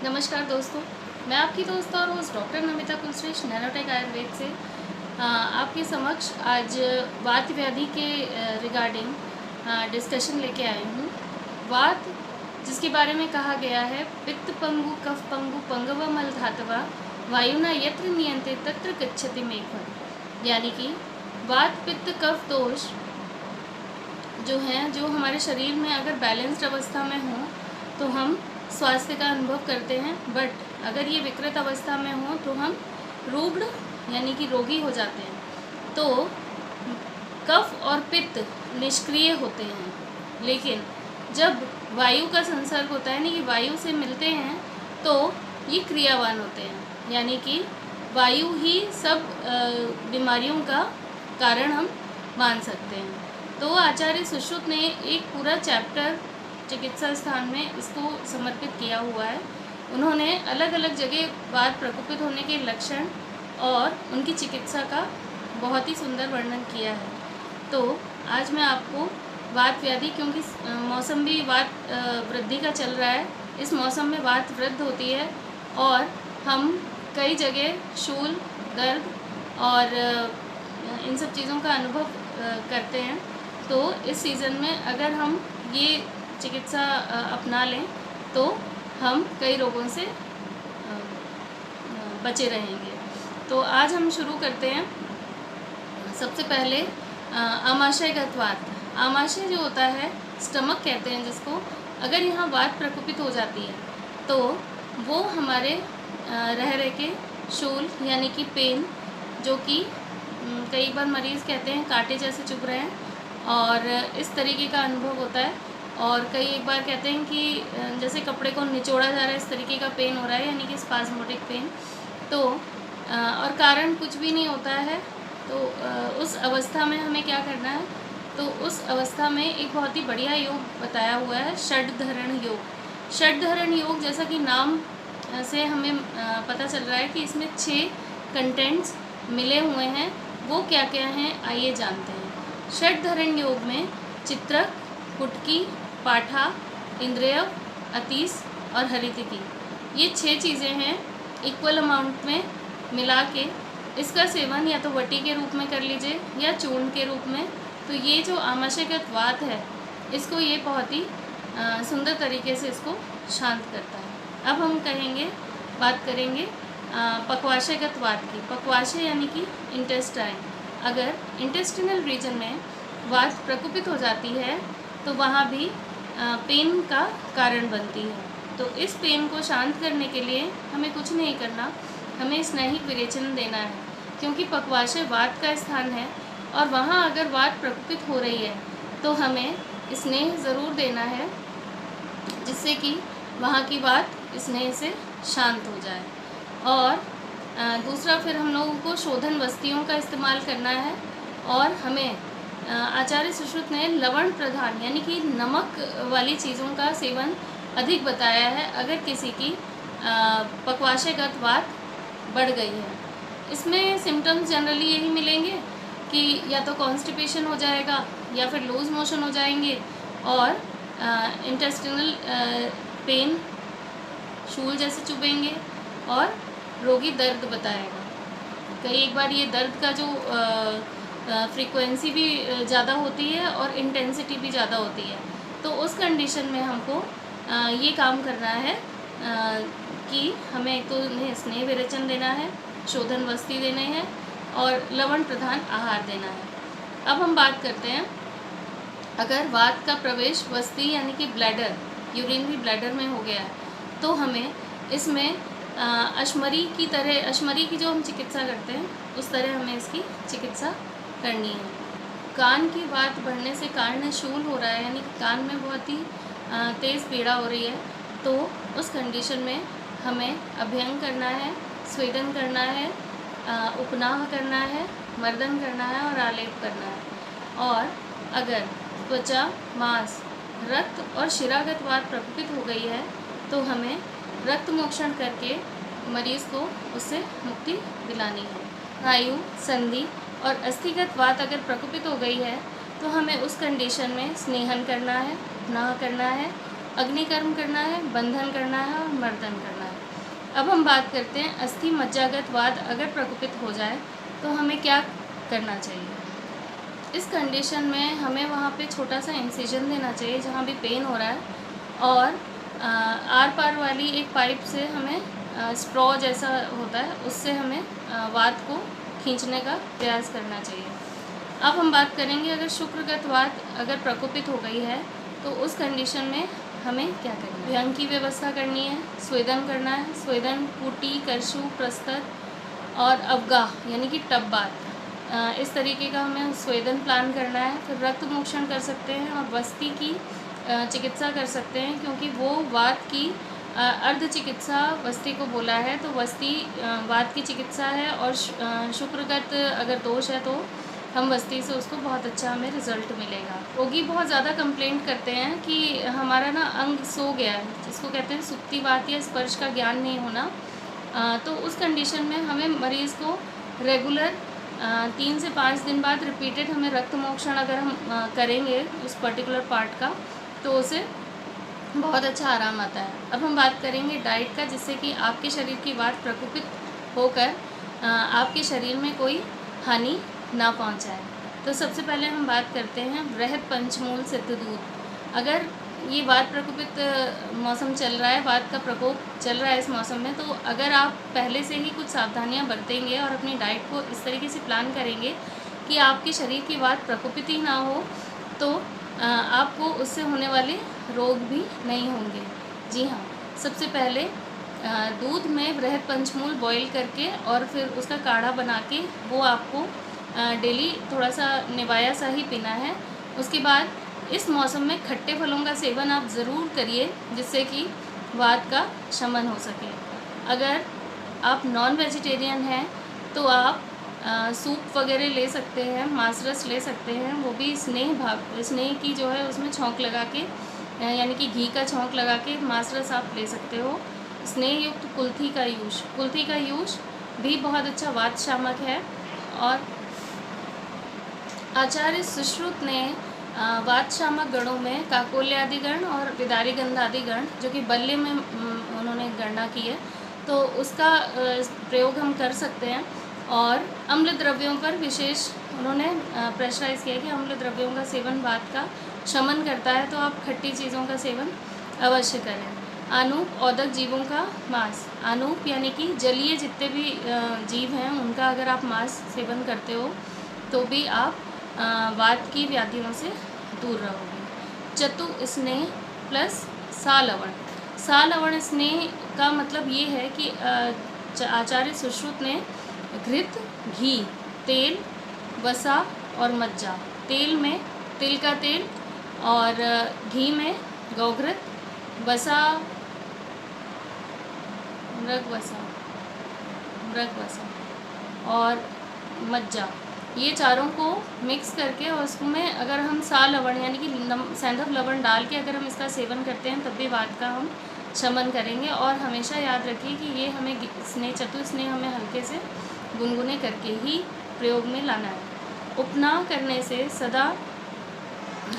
नमस्कार दोस्तों, मैं आपकी दोस्त और host doctor Namita Kulshreshtha nanotech Ayurveda से आपके समक्ष आज वात व्याधि के रिगार्डिंग डिस्कशन लेके आई हूँ। वात जिसके बारे में कहा गया है पित्त पंगु कफ पंगु पंगव मल धातवा वायुना यत्र नियंते तत्र गच्छति मेघम, यानी कि वात पित्त कफ दोष जो हैं, जो हमारे शरीर में अगर बैलेंस्ड अवस्था में हो तो हम स्वास्थ्य का अनुभव करते हैं, बट अगर ये विकृत अवस्था में हो तो हम रुग्ण यानी कि रोगी हो जाते हैं। तो कफ और पित्त निष्क्रिय होते हैं, लेकिन जब वायु का संसर्ग होता है, यानी कि वायु से मिलते हैं, तो ये क्रियावान होते हैं, यानी कि वायु ही सब बीमारियों का कारण हम मान सकते हैं। तो आचार्य सुश्रुत ने एक पूरा चैप्टर चिकित्सा स्थान में इसको समर्पित किया हुआ है। उन्होंने अलग अलग जगह वात प्रकोपित होने के लक्षण और उनकी चिकित्सा का बहुत ही सुंदर वर्णन किया है। तो आज मैं आपको वात व्याधि, क्योंकि मौसम भी वात वृद्धि का चल रहा है, इस मौसम में वात वृद्धि होती है और हम कई जगह शूल, दर्द और इन सब चीज़ों का अनुभव करते हैं। तो इस सीज़न में अगर हम ये चिकित्सा अपना लें तो हम कई रोगों से बचे रहेंगे। तो आज हम शुरू करते हैं। सबसे पहले आमाशयगत वात। आमाशय जो होता है, स्टमक कहते हैं जिसको, अगर यहाँ वात प्रकोपित हो जाती है तो वो हमारे रह के शूल यानी कि पेन, जो कि कई बार मरीज़ कहते हैं कांटे जैसे चुभ रहे हैं और इस तरीके का अनुभव होता है, और कई एक बार कहते हैं कि जैसे कपड़े को निचोड़ा जा रहा है, इस तरीके का पेन हो रहा है, यानी कि स्पाज्मोटिक पेन। तो और कारण कुछ भी नहीं होता है। तो उस अवस्था में हमें क्या करना है, तो उस अवस्था में एक बहुत ही बढ़िया योग बताया हुआ है, षड्धरण योग। षड्धरण योग, जैसा कि नाम से हमें पता चल रहा है कि इसमें 6 कंटेंट्स मिले हुए हैं। वो क्या क्या हैं, आइए जानते हैं। षड्धरण योग में चित्रक, कुटकी, पाठा, इंद्रियव, अतीस और हरितिथि, ये 6 चीज़ें हैं। इक्वल अमाउंट में मिला के इसका सेवन या तो वटी के रूप में कर लीजिए या चूर्ण के रूप में। तो ये जो आमाशयगत वात है, इसको ये बहुत ही सुंदर तरीके से इसको शांत करता है। अब हम बात करेंगे पक्वाशयगत वात की। पक्वाशय यानी कि इंटेस्टाइन। अगर इंटेस्टिनल रीजन में वात प्रकोपित हो जाती है तो वहाँ भी पेन का कारण बनती है। तो इस पेन को शांत करने के लिए हमें कुछ नहीं करना, हमें स्नेहिक विरेचन देना है, क्योंकि पक्वाशय वात का स्थान है और वहाँ अगर वात प्रकोपित हो रही है तो हमें स्नेह ज़रूर देना है, जिससे कि वहाँ की वात स्नेह से शांत हो जाए। और दूसरा, फिर हम लोगों को शोधन वस्तियों का इस्तेमाल करना है, और हमें आचार्य सुश्रुत ने लवण प्रधान यानी कि नमक वाली चीज़ों का सेवन अधिक बताया है अगर किसी की पक्वाशयगत वात बढ़ गई है। इसमें सिम्टम्स जनरली यही मिलेंगे कि या तो कॉन्स्टिपेशन हो जाएगा या फिर लूज मोशन हो जाएंगे, और इंटेस्टिनल पेन, शूल जैसे चुभेंगे, और रोगी दर्द बताएगा। कई एक बार ये दर्द का जो फ्रीक्वेंसी भी ज़्यादा होती है और इंटेंसिटी भी ज़्यादा होती है। तो उस कंडीशन में हमको ये काम करना है कि हमें एक तो उन्हें स्नेह विरेचन देना है, शोधन वस्ती देने हैं और लवण प्रधान आहार देना है। अब हम बात करते हैं, अगर वात का प्रवेश वस्ती यानी कि ब्लैडर, यूरिनरी ब्लैडर में हो गया है, तो हमें इसमें अश्मरी की जो हम चिकित्सा करते हैं उस तरह हमें इसकी चिकित्सा करनी है। कान की वात बढ़ने से कान में शूल हो रहा है, यानी कि कान में बहुत ही तेज़ पीड़ा हो रही है, तो उस कंडीशन में हमें अभ्यंग करना है, स्वेदन करना है, उपनाह करना है, मर्दन करना है और आलेप करना है। और अगर त्वचा, मांस, रक्त और शिरागत वात प्रकोपित हो गई है तो हमें रक्त मोक्षण करके मरीज़ को उससे मुक्ति दिलानी है। वायु, संधि और अस्थिगत वात अगर प्रकोपित हो गई है तो हमें उस कंडीशन में स्नेहन करना है, उपनाह करना है, अग्निकर्म करना है, बंधन करना है और मर्दन करना है। अब हम बात करते हैं अस्थि मज्जागत वात अगर प्रकोपित हो जाए तो हमें क्या करना चाहिए। इस कंडीशन में हमें वहाँ पे छोटा सा इंसिजन देना चाहिए जहाँ भी पेन हो रहा है, और आर पार वाली एक पाइप से हमें स्ट्रॉ जैसा होता है उससे हमें वात को खींचने का प्रयास करना चाहिए। अब हम बात करेंगे अगर शुक्रगत वात अगर प्रकोपित हो गई है तो उस कंडीशन में हमें क्या करना है। व्यंग की व्यवस्था करनी है, स्वेदन करना है, स्वेदन, कुटी, करशु, प्रस्तर और अवगाह यानी कि टब बात, इस तरीके का हमें स्वेदन प्लान करना है। फिर रक्त मोक्षण कर सकते हैं और वस्ती की चिकित्सा कर सकते हैं, क्योंकि वो वात की अर्ध चिकित्सा वस्ती को बोला है, तो वस्ती वात की चिकित्सा है और शुक्रगत अगर दोष है तो हम वस्ती से उसको बहुत अच्छा हमें रिज़ल्ट मिलेगा। रोगी बहुत ज़्यादा कंप्लेंट करते हैं कि हमारा ना अंग सो गया है, जिसको कहते हैं सुप्तिवात या स्पर्श का ज्ञान नहीं होना। तो उस कंडीशन में हमें मरीज़ को रेगुलर 3 से 5 दिन बाद रिपीटेड हमें रक्त मोक्षण अगर हम करेंगे उस पर्टिकुलर पार्ट का, तो उसे बहुत अच्छा आराम आता है। अब हम बात करेंगे डाइट का, जिससे कि आपके शरीर की वात प्रकोपित होकर आपके शरीर में कोई हानि ना पहुंचाए। तो सबसे पहले हम बात करते हैं बृहद पंचमूल सिद्ध दूध। अगर ये वात प्रकोपित मौसम चल रहा है, वात का प्रकोप चल रहा है इस मौसम में, तो अगर आप पहले से ही कुछ सावधानियां बरतेंगे और अपनी डाइट को इस तरीके से प्लान करेंगे कि आपके शरीर की वात प्रकोपित ही ना हो, तो आपको उससे होने वाले रोग भी नहीं होंगे। जी हाँ, सबसे पहले दूध में बृहद पंचमूल बॉईल करके और फिर उसका काढ़ा बना के वो आपको डेली थोड़ा सा निवाया सा ही पीना है। उसके बाद इस मौसम में खट्टे फलों का सेवन आप ज़रूर करिए, जिससे कि वात का शमन हो सके। अगर आप नॉन वेजिटेरियन हैं तो आप सूप वगैरह ले सकते हैं, मांस रस ले सकते हैं, वो भी स्नेह की जो है उसमें छौंक लगा के, यानी कि घी का छौंक लगा के मांस रस आप ले सकते हो। स्नेह युक्त कुल्थी का यूज भी बहुत अच्छा वात शामक है। और आचार्य सुश्रुत ने वात शामक गणों में काकोल्यादि गण और विदारी गंधादि गण, जो कि बल्ले में उन्होंने गणना की है, तो उसका प्रयोग हम कर सकते हैं। और अम्ल द्रव्यों पर विशेष उन्होंने प्रेशराइज़ किया कि अम्ल द्रव्यों का सेवन वात का शमन करता है, तो आप खट्टी चीज़ों का सेवन अवश्य करें। आनूप औदक जीवों का मांस, आनूप यानी कि जलीय जितने भी जीव हैं उनका अगर आप मांस सेवन करते हो तो भी आप वात की व्याधियों से दूर रहोगे। चतु स्नेह प्लस सालवण स्नेह का मतलब ये है कि आचार्य सुश्रुत ने घृत, घी, तेल, वसा और मज्जा, तेल में तिल का तेल और घी में गौघृत, वसा मृग वसा और मज्जा, ये चारों को मिक्स करके और उसमें अगर हम सा लवण यानी कि सैंधव लवण डाल के अगर हम इसका सेवन करते हैं तब भी वात का हम शमन करेंगे। और हमेशा याद रखिए कि ये हमें चतु स्नेह हमें हल्के से गुनगुने करके ही प्रयोग में लाना है। उपनाह करने से सदा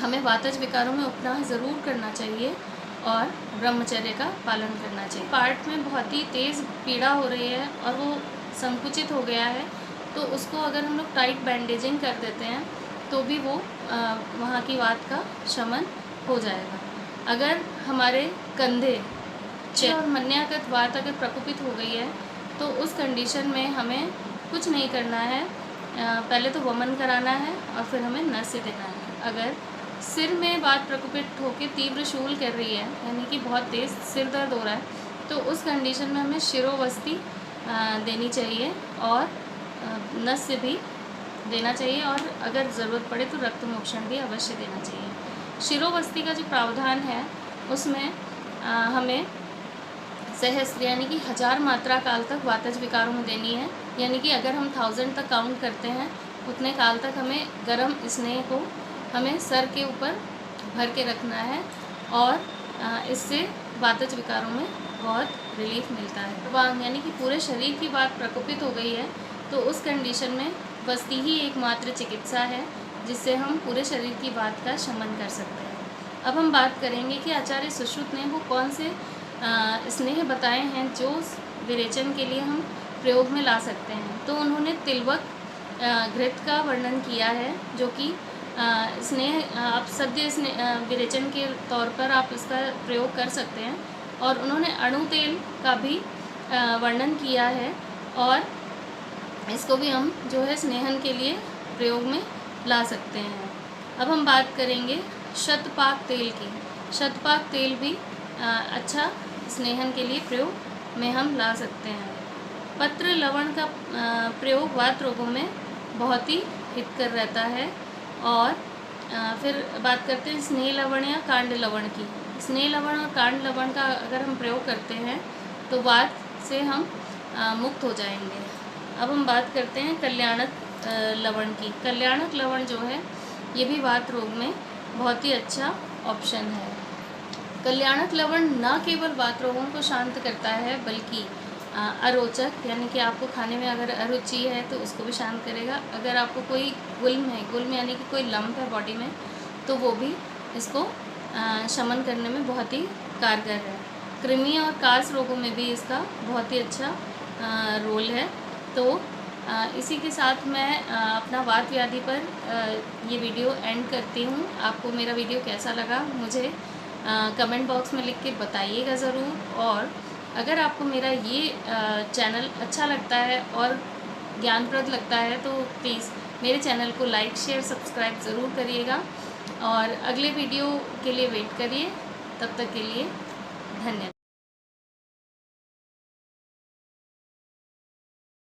हमें वातज विकारों में उपनाह ज़रूर करना चाहिए और ब्रह्मचर्य का पालन करना चाहिए। पार्ट में बहुत ही तेज़ पीड़ा हो रही है और वो संकुचित हो गया है, तो उसको अगर हम लोग टाइट बैंडेजिंग कर देते हैं तो भी वो वहाँ की वात का शमन हो जाएगा। अगर हमारे कंधे और मन्यागत वात अगर प्रकोपित हो गई है तो उस कंडीशन में हमें कुछ नहीं करना है, पहले तो वमन कराना है और फिर हमें नस्य देना है। अगर सिर में वात प्रकोपित होकर तीव्र शूल कर रही है, यानी कि बहुत तेज़ सिर दर्द हो रहा है, तो उस कंडीशन में हमें शिरोवस्ती देनी चाहिए और नस्य भी देना चाहिए, और अगर ज़रूरत पड़े तो रक्त मोक्षण भी अवश्य देना चाहिए। शिरोवस्ती का जो प्रावधान है उसमें हमें सहस्त्र यानी कि 1000 मात्रा काल तक वातज विकारों में देनी है, यानी कि अगर हम 1000 तक काउंट करते हैं उतने काल तक हमें गर्म स्नेह को हमें सर के ऊपर भर के रखना है, और इससे वातज विकारों में बहुत रिलीफ मिलता है। वांग यानी कि पूरे शरीर की वात प्रकोपित हो गई है तो उस कंडीशन में वस्ती ही एकमात्र चिकित्सा है जिससे हम पूरे शरीर की वात का शमन कर सकते हैं। अब हम बात करेंगे कि आचार्य सुश्रुत ने वो कौन से स्नेह बताए हैं जो विरेचन के लिए हम प्रयोग में ला सकते हैं। तो उन्होंने तिलवक घृत का वर्णन किया है, जो कि स्नेह आप सद्य स्नेह विरेचन के तौर पर आप इसका प्रयोग कर सकते हैं। और उन्होंने अणु तेल का भी वर्णन किया है, और इसको भी हम जो है स्नेहन के लिए प्रयोग में ला सकते हैं। अब हम बात करेंगे शतपाक तेल की। शतपाक तेल भी अच्छा स्नेहन के लिए प्रयोग में हम ला सकते हैं। पत्र लवण का प्रयोग वात रोगों में बहुत ही हितकर रहता है। और फिर बात करते हैं स्नेह लवण या कांड लवण की। स्नेह लवण और कांड लवण का अगर हम प्रयोग करते हैं तो वात से हम मुक्त हो जाएंगे। अब हम बात करते हैं कल्याणक लवण की। कल्याणक लवण जो है ये भी वात रोग में बहुत ही अच्छा ऑप्शन है। कल्याणक लवण न केवल वात रोगों को शांत करता है, बल्कि अरोचक यानी कि आपको खाने में अगर अरुचि है तो उसको भी शांत करेगा। अगर आपको कोई गुल्म है, गुल्म यानी कि कोई लंप है बॉडी में, तो वो भी इसको शमन करने में बहुत ही कारगर है। कृमि और कास रोगों में भी इसका बहुत ही अच्छा रोल है। तो इसी के साथ मैं अपना वात व्याधि पर ये वीडियो एंड करती हूँ। आपको मेरा वीडियो कैसा लगा मुझे कमेंट बॉक्स में लिख के बताइएगा ज़रूर। और अगर आपको मेरा ये चैनल अच्छा लगता है और ज्ञानप्रद लगता है तो प्लीज़ मेरे चैनल को लाइक, शेयर, सब्सक्राइब ज़रूर करिएगा। और अगले वीडियो के लिए वेट करिए। तब तक के लिए धन्यवाद।